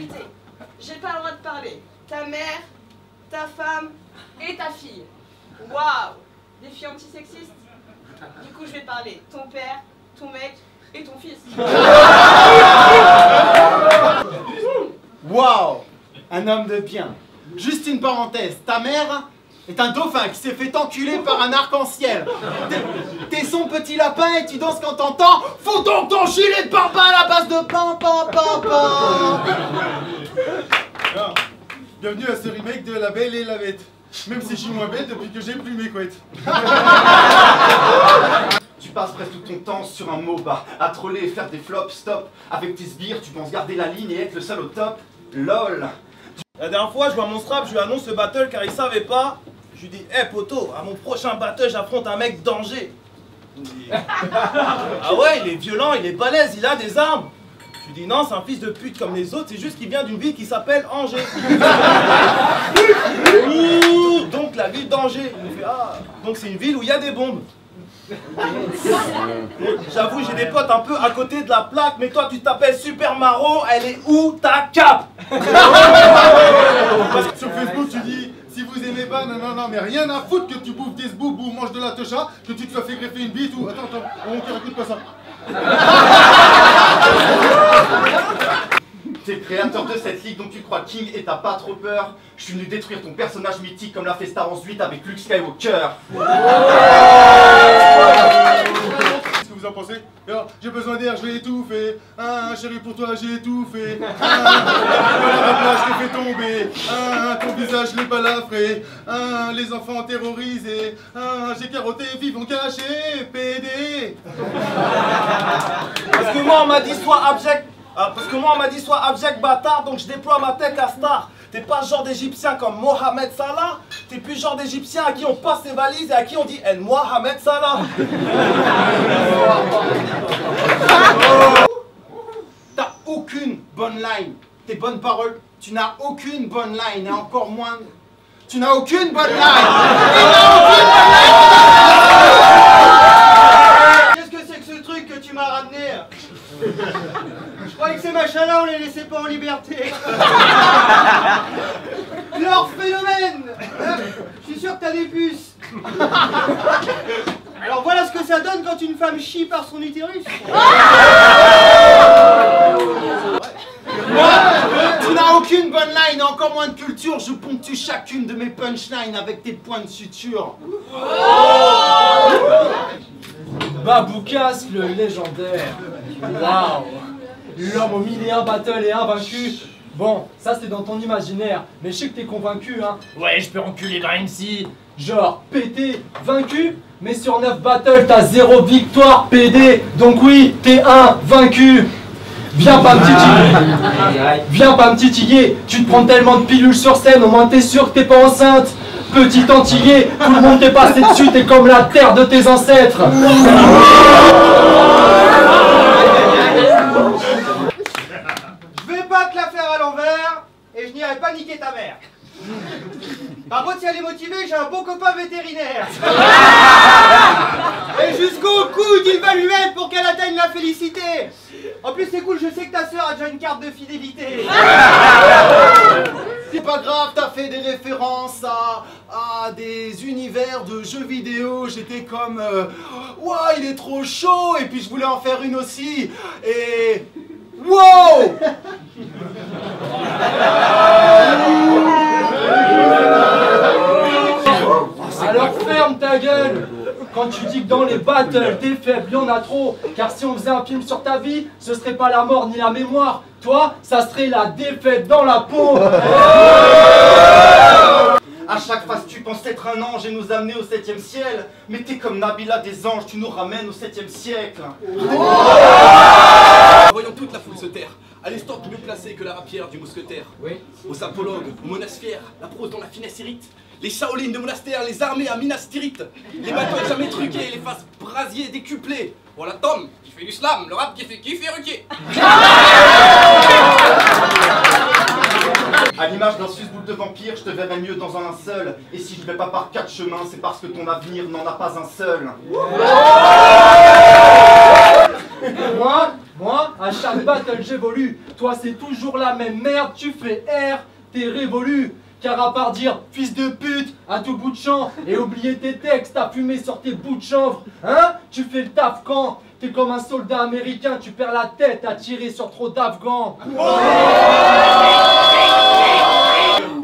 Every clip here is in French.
buter. J'ai pas le droit de parler. Ta mère, ta femme et ta fille. Waouh! Des filles antisexistes? Du coup, je vais parler. Ton père, ton mec et ton fils. Waouh! Un homme de bien. Juste une parenthèse, ta mère est un dauphin qui s'est fait enculer par un arc-en-ciel. T'es son petit lapin et tu danses quand t'entends. Faut donc ton gilet de papa à la base de pain, pain, pain, pain. Alors, bienvenue à ce remake de La Belle et la Bête. Même si je suis moins bête depuis que j'ai plus mes couettes. Tu passes presque tout ton temps sur un MOBA, à troller et faire des flops, stop. Avec tes sbires, tu penses garder la ligne et être le seul au top. LOL. La dernière fois, je vois mon strap, je lui annonce le battle car il savait pas. Je lui dis, hé poto, à mon prochain battle, j'affronte un mec danger. Il me dit, ah ouais, il est violent, il est balèze, il a des armes. Je lui dis, non, c'est un fils de pute comme les autres, c'est juste qu'il vient d'une ville qui s'appelle Angers. Ouh, donc la ville d'Angers. Il me fait, ah, donc c'est une ville où il y a des bombes. J'avoue, j'ai des potes un peu à côté de la plaque, mais toi tu t'appelles Super Maro, elle est où ta cape? Parce que sur Facebook tu dis, si vous aimez pas, non, mais rien à foutre que tu bouffes des sboubs ou manges de la techa, que tu te sois fait greffer une bite ou... Attends, on écoute pas ça. T'es créateur de cette ligue donc tu crois King et t'as pas trop peur. Je suis venu détruire ton personnage mythique comme l'a fait Star Wars 8 avec Luke Skywalker. Qu'est-ce que vous en pensez? Alors, j'ai besoin d'air, je vais étouffer. Chérie, pour toi, j'ai étouffé. La je t'ai fait tomber. Ton visage, je l'ai balafré. Les enfants terrorisés. J'ai carotté, vivons cachés, PD. Parce que moi on m'a dit sois abject. Parce que moi on m'a dit sois abject bâtard, donc je déploie ma tech à star. T'es pas genre d'égyptien comme Mohamed Salah, t'es plus genre d'égyptien à qui on passe ses valises et à qui on dit En Mohamed Salah. T'as aucune bonne line. Tes bonnes paroles, tu n'as aucune bonne line et encore moins... Tu n'as aucune bonne line. Qu'est-ce que c'est que ce truc que tu m'as ramené? Je croyais que ces machins-là, on les laissait pas en liberté. Leur phénomène. Je suis sûr que t'as des puces. Alors voilà ce que ça donne quand une femme chie par son utérus. Tu n'as aucune bonne line et encore moins de culture. Je ponctue chacune de mes punchlines avec tes points de suture. Baboukas le légendaire. Waouh. L'homme aux 1001 battles et invaincu. Bon, ça c'est dans ton imaginaire, mais je sais que t'es convaincu, hein. Ouais, je peux enculer 20 MC. Genre, pété, vaincu, mais sur 9 battles, t'as 0 victoire, PD. Donc oui, t'es un vaincu. Viens pas me titiller. Viens pas me titiller. Tu te prends tellement de pilules sur scène, au moins t'es sûr que t'es pas enceinte. Petit antillais, tout le monde t'est passé dessus, t'es comme la terre de tes ancêtres. Je vais pas te la faire à l'envers et je n'irai pas niquer ta mère. Par contre, si elle est motivée, j'ai un bon copain vétérinaire. Et jusqu'au coude, il va lui mettre pour qu'elle atteigne la félicité. En plus, c'est cool, je sais que ta soeur a déjà une carte de fidélité. C'est pas grave, t'as fait des références à des univers de jeux vidéo. J'étais comme, ouah, il est trop chaud. Et puis je voulais en faire une aussi. Et wow. Alors ferme ta gueule. Quand tu dis que dans les battles t'es faible, y'en a trop. Car si on faisait un film sur ta vie, ce serait pas la mort ni la mémoire. Toi, ça serait la défaite dans la peau. À chaque phase tu penses être un ange et nous amener au 7e ciel. Mais t'es comme Nabila des anges, tu nous ramènes au 7e siècle. Voyons toute la foule se taire, à l'estampe mieux placée que la rapière du mousquetaire. Oui. Aux apologues, aux monasphères, la prose dont la finesse irrite. Les Shaolin de monastères, les armées à Minas Tirith. Les bateaux jamais truqués, les faces brasiers décuplées. Voilà Tom, qui fait du slam, le rap qui fait kiffer ruquier. À l'image d'un susboule de vampire, je te verrais mieux dans un linceul. Et si je vais pas par 4 chemins, c'est parce que ton avenir n'en a pas un seul. Moi, à chaque battle j'évolue. Toi c'est toujours la même merde, tu fais R, t'es révolu. Car à part dire fils de pute à tout bout de champ et oublier tes textes, t'as fumé sur tes bouts de chanvre, hein? Tu fais le taf quand t'es comme un soldat américain, tu perds la tête à tirer sur trop d'Afghans.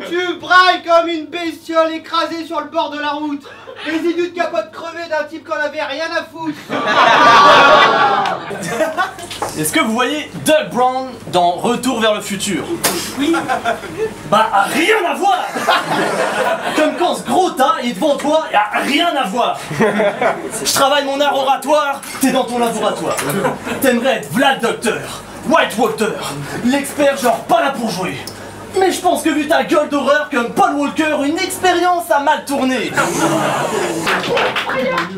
Tu brailles comme une bestiole écrasée sur le bord de la route. Résidu de capote crevée d'un type qu'on avait rien à foutre. Est-ce que vous voyez Doug Brown dans Retour vers le futur? Oui. Bah rien à voir. Comme quand ce gros tas est devant toi, y a rien à voir. Je travaille mon art oratoire, t'es dans ton laboratoire. T'aimerais être Vlad Docteur, White Walker, l'expert genre pas là pour jouer. Mais je pense que vu ta gueule d'horreur comme Paul Walker, une expérience a mal tourné.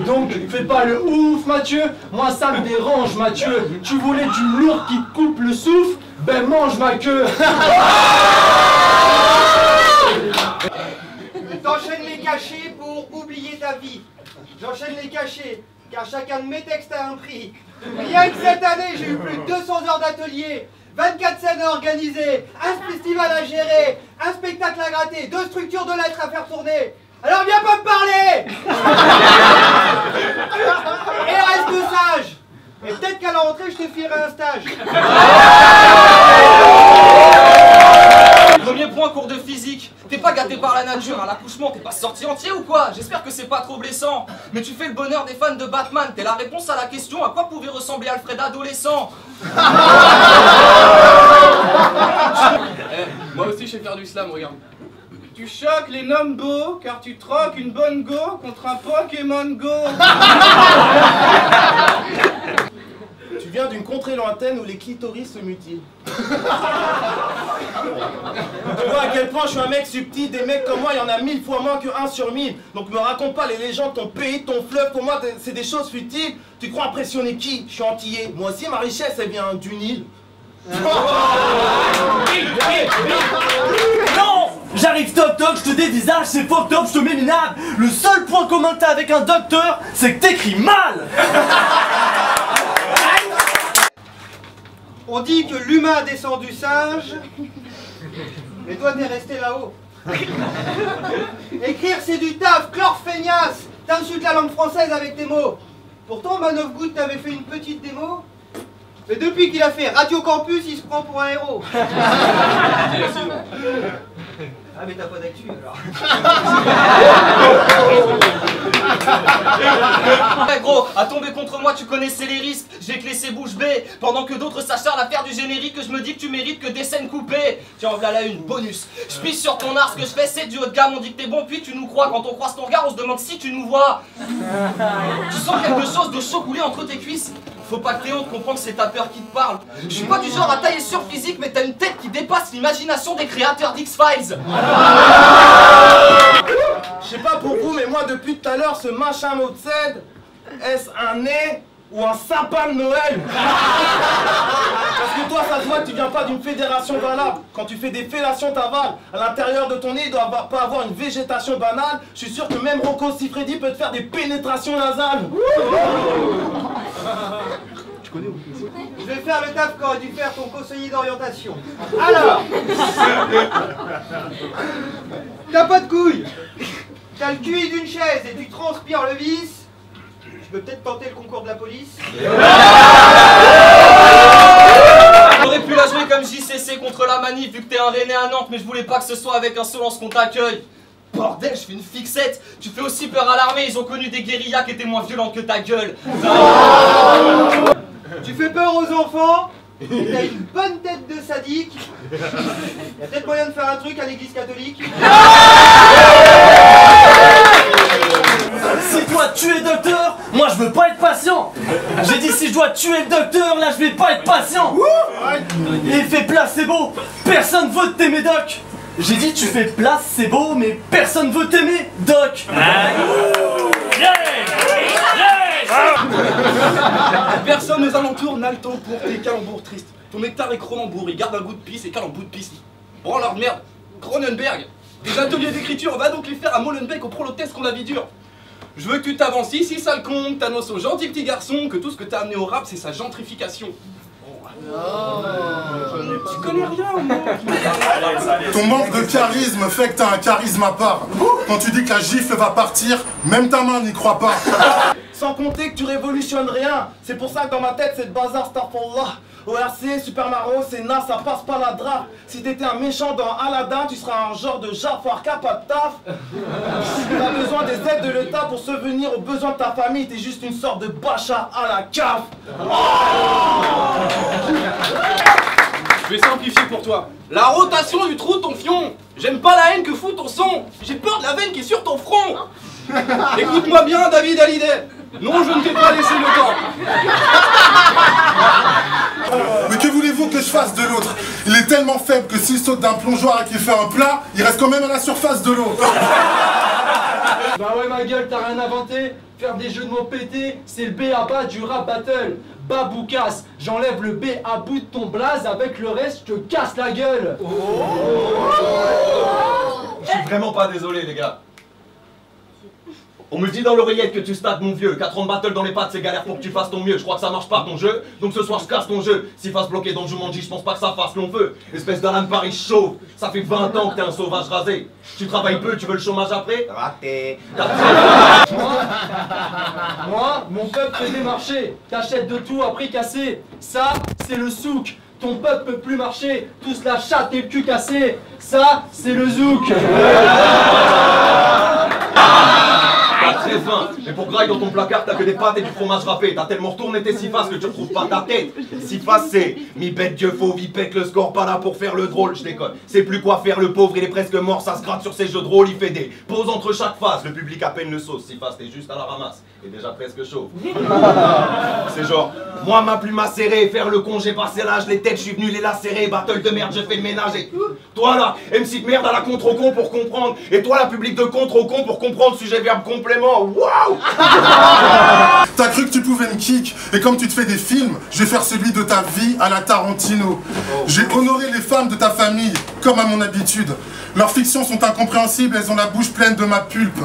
Donc fais pas le ouf Mathieu, moi ça me dérange Mathieu. Tu voulais du lourd qui te coupe le souffle, ben mange ma queue. T'enchaînes les cachets pour oublier ta vie. J'enchaîne les cachets, car chacun de mes textes a un prix. Rien que cette année, j'ai eu plus de 200 heures d'atelier, 24 scènes à organiser, un festival à gérer, un spectacle à gratter, 2 structures de lettres à faire tourner. Alors viens pas me parler. Et reste sage. Et peut-être qu'à la rentrée, je te filerai un stage. Premier point, cours de physique. T'es pas gâté par la nature, à l'accouchement, t'es pas sorti entier ou quoi? J'espère que c'est pas trop blessant. Mais tu fais le bonheur des fans de Batman, t'es la réponse à la question à quoi pouvait ressembler Alfred adolescent. Moi aussi je sais faire du slam, regarde. Tu choques les noms beaux, car tu troques une bonne go contre un Pokémon Go. Tu viens d'une contrée lointaine où les clitoris se mutilent. Tu vois à quel point je suis un mec subtil, des mecs comme moi, il y en a 1000 fois moins que 1 sur 1000. Donc me raconte pas les légendes de ton pays, de ton fleuve, pour moi c'est des choses futiles. Tu crois impressionner qui? Je suis antillais. Moi aussi ma richesse elle vient du Nil. Non! J'arrive toc toc, je te dévisage, c'est fuck top, je te mets minable. Le seul point commun que t'as avec un docteur, c'est que t'écris mal. On dit que l'humain descend du singe, mais toi t'es resté là-haut. Écrire c'est du taf, chlore feignasse, t'insultes la langue française avec tes mots. Pourtant Man of Good t'avait fait une petite démo, mais depuis qu'il a fait Radio Campus, il se prend pour un héros. Ah mais t'as pas d'actu alors. Ouais gros, à tomber contre moi tu connaissais les risques. J'ai que laissé bouche bée, pendant que d'autres s'acharnent à faire du générique. Que je me dis que tu mérites que des scènes coupées. Tiens voilà une bonus. Je pisse sur ton art, ce que je fais c'est du haut de gamme. On dit que t'es bon puis tu nous crois. Quand on croise ton regard on se demande si tu nous vois. Tu sens quelque chose de chaud couler entre tes cuisses. Faut pas que t'aies honte, comprends que c'est ta peur qui te parle. Je suis pas du genre à tailler sur physique, mais t'as une tête qui dépasse l'imagination des créateurs d'X-Files. Je sais pas pour vous, mais moi depuis tout à l'heure, ce machin mot de cède, est-ce un nez ou un sapin de Noël? Parce que toi, ça se voit que tu viens pas d'une fédération valable. Quand tu fais des fellations t'avales, à l'intérieur de ton nez, il doit pas avoir une végétation banale. Je suis sûr que même Rocco Siffredi peut te faire des pénétrations nasales. Je vais faire le taf qu'aurait dû faire ton conseiller d'orientation. Alors, t'as pas de couilles, t'as le QI d'une chaise et tu transpires le vice. Je peux peut-être tenter le concours de la police. J'aurais pu la jouer comme JCC contre la manif vu que t'es un Rennais à Nantes, mais je voulais pas que ce soit avec insolence qu'on t'accueille. Bordel, je fais une fixette. Tu fais aussi peur à l'armée, ils ont connu des guérillas qui étaient moins violentes que ta gueule. Tu fais peur aux enfants, t'as une bonne tête de sadique. Y'a peut-être moyen de faire un truc à l'église catholique. Si toi tu es docteur, moi je veux pas être patient. J'ai dit si je dois tuer le docteur, là je vais pas être patient. Effet placebo, personne veut t'aimer doc. J'ai dit tu fais place, c'est beau, mais personne veut t'aimer doc. Personne aux alentours n'a le temps pour tes calembours tristes. Ton nectar est cronenbourg, il garde un goût de pisse et cale un bout de pisse. Branleur de merde, Cronenberg. Des ateliers d'écriture, on va donc les faire à Molenbeek au prolo-test qu'on a vie dure. Je veux que tu t'avances ici, sale con, que t'annonces aux gentils petits garçons que tout ce que t'as amené au rap c'est sa gentrification. Bon, Tu connais rien au moins. Ton manque de charisme fait que t'as un charisme à part. Quand tu dis que la gifle va partir, même ta main n'y croit pas. Sans compter que tu révolutionnes rien. C'est pour ça que dans ma tête, c'est le bazar Starfallah. ORC, Super Mario, c'est naze, ça passe pas la drape. Si t'étais un méchant dans Aladdin, tu seras un genre de Jafar K, pas de taf. T'as besoin des aides de l'État pour subvenir aux besoins de ta famille. T'es juste une sorte de Bachar à la CAF. Je vais simplifier pour toi. La rotation du trou de ton fion. J'aime pas la haine que fout ton son. J'ai peur de la veine qui est sur ton front. Écoute-moi bien, David Hallyday. Non, je ne t'ai pas laissé le temps. Mais que voulez-vous que je fasse de l'autre? Il est tellement faible que s'il saute d'un plongeoir et qu'il fait un plat, il reste quand même à la surface de l'eau. Bah ouais ma gueule, t'as rien inventé. Faire des jeux de mots pétés, c'est le B à bas du rap battle. Baboucasse, j'enlève le B à bout de ton blaze, avec le reste, je te casse la gueule. Je suis vraiment pas désolé les gars. On me dit dans l'oreillette que tu stades mon vieux, 4 ans de battle dans les pattes c'est galère pour que tu fasses ton mieux. Je crois que ça marche pas ton jeu, donc ce soir je casse ton jeu. Si face bloqué dans le Jumanji, je pense pas que ça fasse long feu. Espèce d'Alan Paris chauve, ça fait 20 ans que t'es un sauvage rasé. Tu travailles peu, tu veux le chômage après? Raté. Moi, mon peuple fait des marchés. T'achètes de tout à prix cassé. Ça, c'est le souk. Ton peuple peut plus marcher. Tous la chatte et le cul cassé. Ça, c'est le zouk. Très fin, mais pour graille dans ton placard t'as que des pâtes et du fromage râpé. T'as tellement retourné tes 6 faces que tu retrouves pas ta tête. 6 faces c'est mi bête Dieu faux, vi pète le score, pas là pour faire le drôle, je déconne. C'est plus quoi faire le pauvre, il est presque mort, ça se gratte sur ses jeux de rôle, il fait des pauses entre chaque phase. Le public à peine le sauce, 6 faces t'es juste à la ramasse, et déjà presque chaud. C'est genre, moi ma plume acérée, faire le con, j'ai passé l'âge, les têtes, je suis venu les lacérer, battle de merde, je fais le ménage et toi là, MC de merde à la contre au con pour comprendre, et toi la public de contre au con pour comprendre, sujet verbe complément. Waouh. T'as cru que tu pouvais me kick, et comme tu te fais des films, je vais faire celui de ta vie à la Tarantino. J'ai honoré les femmes de ta famille, comme à mon habitude. Leurs fictions sont incompréhensibles, elles ont la bouche pleine de ma pulpe.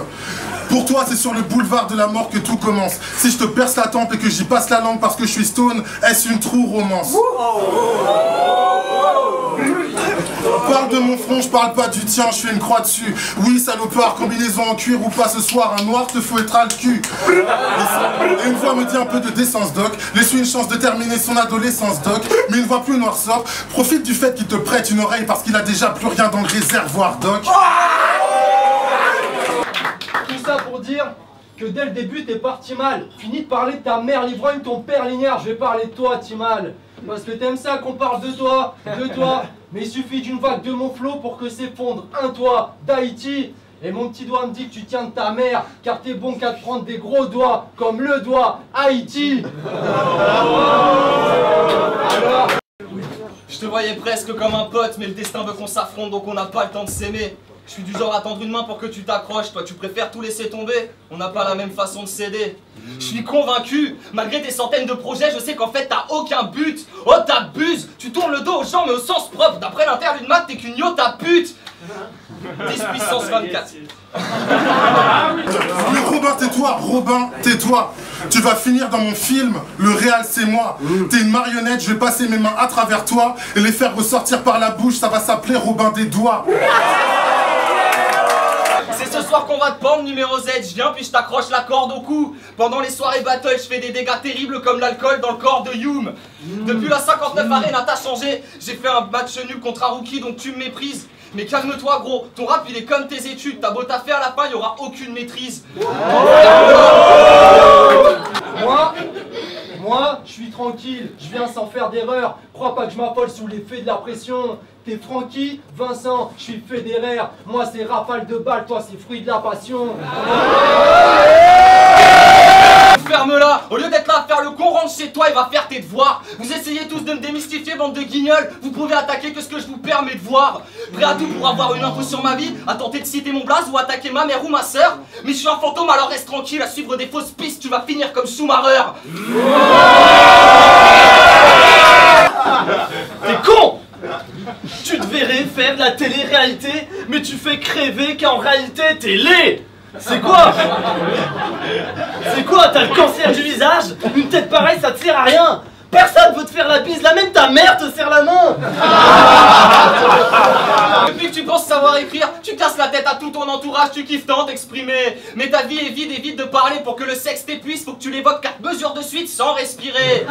Pour toi, c'est sur le boulevard de la mort que tout commence. Si je te perce la tempe et que j'y passe la langue parce que je suis stone, est-ce une true romance? Parle de mon front, je parle pas du tien, je fais une croix dessus. Oui, salopard, combinaison en cuir ou pas ce soir, un noir te fouettera le cul. Et une voix me dit un peu de décence, doc. Laisse-lui une chance de terminer son adolescence, doc. Mais une voix plus noirceur, profite du fait qu'il te prête une oreille parce qu'il a déjà plus rien dans le réservoir, doc. Tout ça pour dire que dès le début t'es parti mal. Fini de parler de ta mère l'ivrogne, ton père l'ignare, je vais parler de toi Timal. Parce que t'aimes ça qu'on parle de toi. Mais il suffit d'une vague de mon flot pour que s'effondre un toit d'Haïti. Et mon petit doigt me dit que tu tiens de ta mère, car t'es bon qu'à te prendre des gros doigts, comme le doigt Haïti. Alors, Je te voyais presque comme un pote, mais le destin veut qu'on s'affronte, donc on n'a pas le temps de s'aimer. Je suis du genre à tendre une main pour que tu t'accroches, toi tu préfères tout laisser tomber. On n'a pas la même façon de céder. Je suis convaincu, malgré tes centaines de projets, je sais qu'en fait t'as aucun but. Oh t'abuses, tu tournes le dos aux gens mais au sens propre. D'après l'interview de maths, t'es qu'une ta pute. 10 puissance 24. Mais Robin, tais-toi, Robin, tais-toi. Tu vas finir dans mon film, le réal c'est moi. T'es une marionnette, je vais passer mes mains à travers toi et les faire ressortir par la bouche, ça va s'appeler Robin des doigts. C'est ce soir qu'on va te pendre numéro Z, je viens puis je t'accroche la corde au cou. Pendant les soirées battle, je fais des dégâts terribles comme l'alcool dans le corps de Hume. Depuis la 59 Arena t'as changé, j'ai fait un match nul contre Haruki donc tu me méprises. Mais calme-toi gros, ton rap il est comme tes études, t'as beau taffer à la fin, il y aura aucune maîtrise. Moi, je suis tranquille, je viens sans faire d'erreur. Crois pas que je m'affole sous l'effet de la pression. T'es Francky, Vincent, je suis fédéraire. Moi c'est rafale de balles, toi c'est fruit de la passion. Ferme-la, au lieu d'être là à faire le con, rentre chez toi et va faire tes devoirs. Vous essayez tous de me démystifier, bande de guignols. Vous pouvez attaquer que ce que je vous permets de voir. Prêt à tout pour avoir une info sur ma vie, à tenter de citer mon blaze ou attaquer ma mère ou ma soeur. Mais je suis un fantôme alors reste tranquille, à suivre des fausses pistes, tu vas finir comme Schumacher. T'es con! Tu te verrais faire de la télé-réalité, mais tu fais crêver qu'en réalité t'es laid! C'est quoi? C'est quoi? T'as le cancer du visage? Une tête pareille ça te sert à rien! Personne veut te faire la bise, là même ta mère te serre la main. Depuis que tu penses savoir écrire, tu casses la tête à tout ton entourage, tu kiffes tant t'exprimer. Mais ta vie est vide et vide de parler. Pour que le sexe t'épuise, faut que tu l'évoques 4 mesures de suite sans respirer.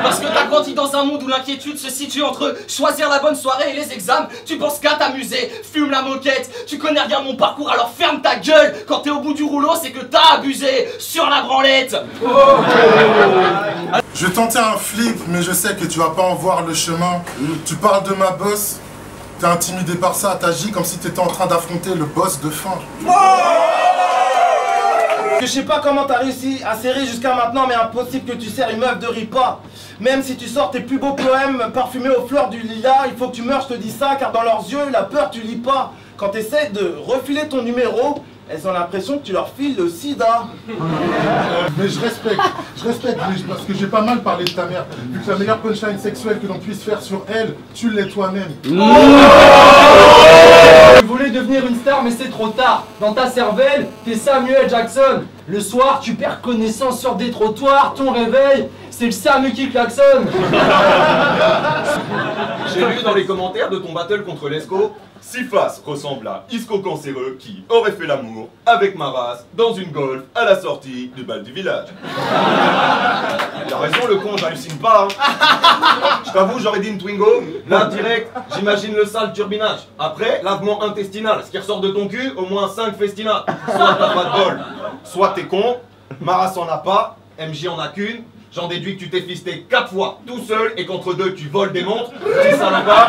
Parce que t'as grandi dans un monde où l'inquiétude se situe entre choisir la bonne soirée et les examens. Tu penses qu'à t'amuser, fume la moquette. Tu connais rien de mon parcours, alors ferme ta gueule. Quand t'es au bout du rouleau, c'est que t'as abusé sur la branlette. Je vais tenter un flip, mais je sais que tu vas pas en voir le chemin. Tu parles de ma bosse, t'es intimidé par ça, t'agis comme si t'étais en train d'affronter le boss de fin. Je sais pas comment t'as réussi à serrer jusqu'à maintenant, mais impossible que tu serres une meuf de ripa. Même si tu sors tes plus beaux poèmes parfumés aux fleurs du lilas, il faut que tu meurs, je te dis ça, car dans leurs yeux, la peur tu lis pas. Quand t'essaies de refiler ton numéro, elles ont l'impression que tu leur files le sida. Mais je respecte, parce que j'ai pas mal parlé de ta mère. Vu que la meilleure punchline sexuelle que l'on puisse faire sur elle, tu l'es toi-même. Tu voulais devenir une star mais c'est trop tard. Dans ta cervelle, t'es Samuel Jackson. Le soir, tu perds connaissance sur des trottoirs. Ton réveil, c'est le Samu qui klaxonne. J'ai lu dans les commentaires de ton battle contre Lescaut, Sifas ressemble à Isco cancéreux qui aurait fait l'amour avec ma race dans une golf à la sortie du bal du village. Il a raison le con, j'hallucine pas. Hein. Je t'avoue, j'aurais dit une Twingo. Là, direct, j'imagine le sale turbinage. Après, lavement intestinal. Ce qui ressort de ton cul, au moins 5 festinats. Soit t'as pas de bol, soit t'es con, ma race en a pas, MJ en a qu'une. J'en déduis que tu t'es fisté 4 fois tout seul et qu'entre deux tu voles des montres. Si ça va pas.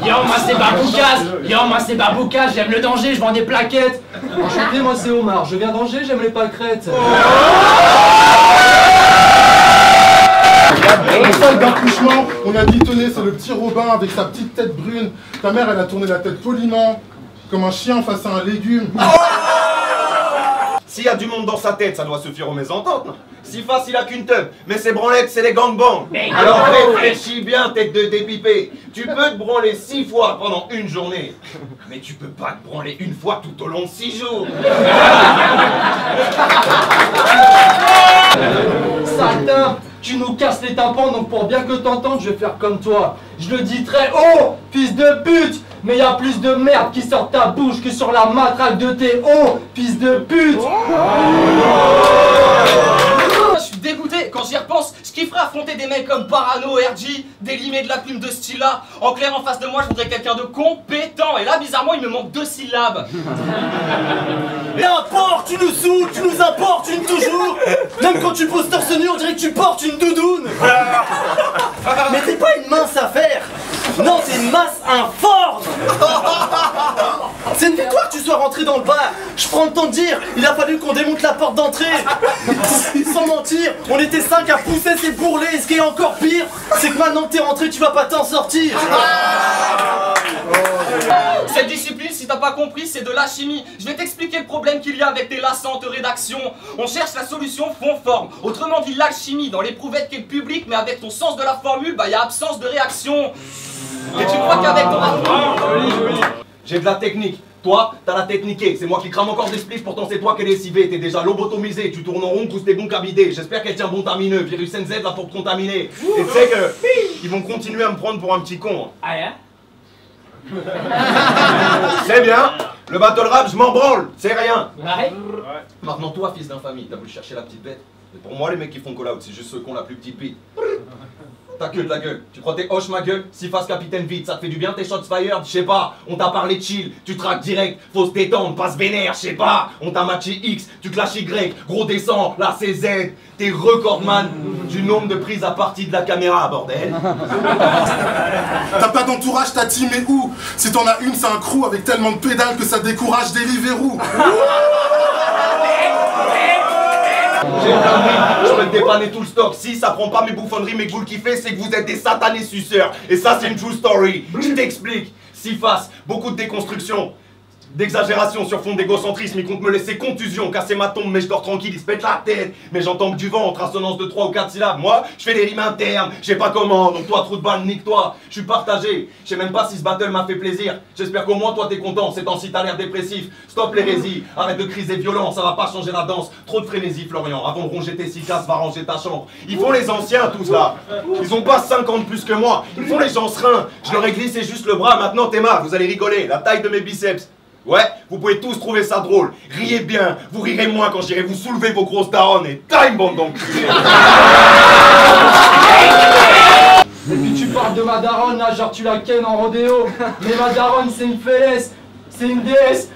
Yo, moi c'est Baboukas, j'aime le danger, je vends des plaquettes. Enchanté, moi c'est Omar, je viens d'Angers, j'aime les pâquerettes. Dans la salle d'accouchement, on a dit tenez, c'est le petit Robin avec sa petite tête brune. Ta mère, elle a tourné la tête poliment, comme un chien face à un légume. S'il y a du monde dans sa tête, ça doit suffire aux mésententes. Sifas, il a qu'une teub, mais ses branlettes, c'est les gangbangs. Alors réfléchis bien, tête de dépipé. Tu peux te branler 6 fois pendant une journée, mais tu peux pas te branler une fois tout au long de 6 jours. Satin, tu nous casses les tympans, donc pour bien que t'entendes, je vais faire comme toi. Je le dis très haut, fils de pute. Mais y a plus de merde qui sort de ta bouche que sur la matraque de tes hauts, fils de pute. Je suis dégoûté, quand j'y repense, je kifferais affronter des mecs comme Parano, RG, délimés de la plume de ce style-là. En clair, en face de moi, je voudrais quelqu'un de compétent. Et là, bizarrement, il me manque 2 syllabes. N'importe, tu nous saoules, tu nous importunes toujours. Même quand tu poses torse nu, on dirait que tu portes une doudoune. Mais t'es pas une mince affaire. Non, c'est une masse informe. C'est une victoire que tu sois rentré dans le bar. Je prends le temps de dire, il a fallu qu'on démonte la porte d'entrée. Sans mentir, on était 5 à pousser ces bourrelets. Et ce qui est encore pire, c'est que maintenant que t'es rentré, tu vas pas t'en sortir. Cette discipline, si t'as pas compris, c'est de la chimie. Je vais t'expliquer le problème qu'il y a avec tes lassantes rédactions. On cherche la solution fond-forme. Autrement dit, l'alchimie dans l'éprouvettes qu'est le public, mais avec ton sens de la formule, bah y a absence de réaction. Et tu crois qu'avec ton... J'ai de la technique. Toi, t'as la techniquée. C'est moi qui crame encore des spliffs, pourtant c'est toi qui es lessivé. T'es déjà lobotomisé, tu tournes en rond, tous tes bons cabidés. J'espère qu'elle tient bon termineux. Virus NZ là pour te contaminer. Et tu sais que ils vont continuer à me prendre pour un petit con. Ah yeah. C'est bien. Le battle rap, je m'en branle. C'est rien. Ouais. Maintenant toi, fils d'infamie, t'as voulu chercher la petite bête. Mais pour moi, les mecs qui font call out, c'est juste ceux qui ont la plus petite bite. Ta gueule. Tu crois t'es hoche ma gueule? Sifas capitaine vite, ça te fait du bien tes shots fired? Je sais pas, on t'a parlé de chill, tu traques direct, faut se détendre, passe vénère, je sais pas. On t'a matché X, tu clashes Y, gros descend, là c'est Z. T'es recordman du nombre de prises à partie de la caméra, bordel. T'as pas d'entourage, ta team est où? Si t'en as une, c'est un crew avec tellement de pédales que ça décourage Deliveroo. J'ai une dinguerie, je peux te dépanner tout le stock. Si ça prend pas mes bouffonneries, mais que vous le kiffez, c'est que vous êtes des satanés suceurs. Et ça, c'est une true story. Je t'explique. Sifas, beaucoup de déconstruction. d'exagération sur fond d'égocentrisme, ils comptent me laisser contusion, casser ma tombe, mais je dors tranquille, ils se pètent la tête. Mais j'entends que du ventre, assonance de 3 ou 4 syllabes. Moi, je fais des rimes internes, je sais pas comment, donc toi, trou de balle, nique-toi. Je suis partagé, je sais même pas si ce battle m'a fait plaisir. J'espère qu'au moins toi t'es content, ces temps-ci t'as l'air dépressif. Stop l'hérésie, arrête de criser violent, ça va pas changer la danse. Trop de frénésie, Florian, avant de ronger tes 6 casses, va ranger ta chambre. Ils font les anciens, tous là. Ils ont pas 50 plus que moi, ils font les gens serins. Je leur ai glissé juste le bras, maintenant t'es marre, vous allez rigoler, la taille de mes biceps. Ouais, vous pouvez tous trouver ça drôle. Riez bien, vous rirez moins quand j'irai vous soulever vos grosses daronnes et time bande d'enculés. Et puis tu parles de ma daronne là, genre tu la ken en rodéo. Mais ma daronne c'est une félesse, c'est une déesse.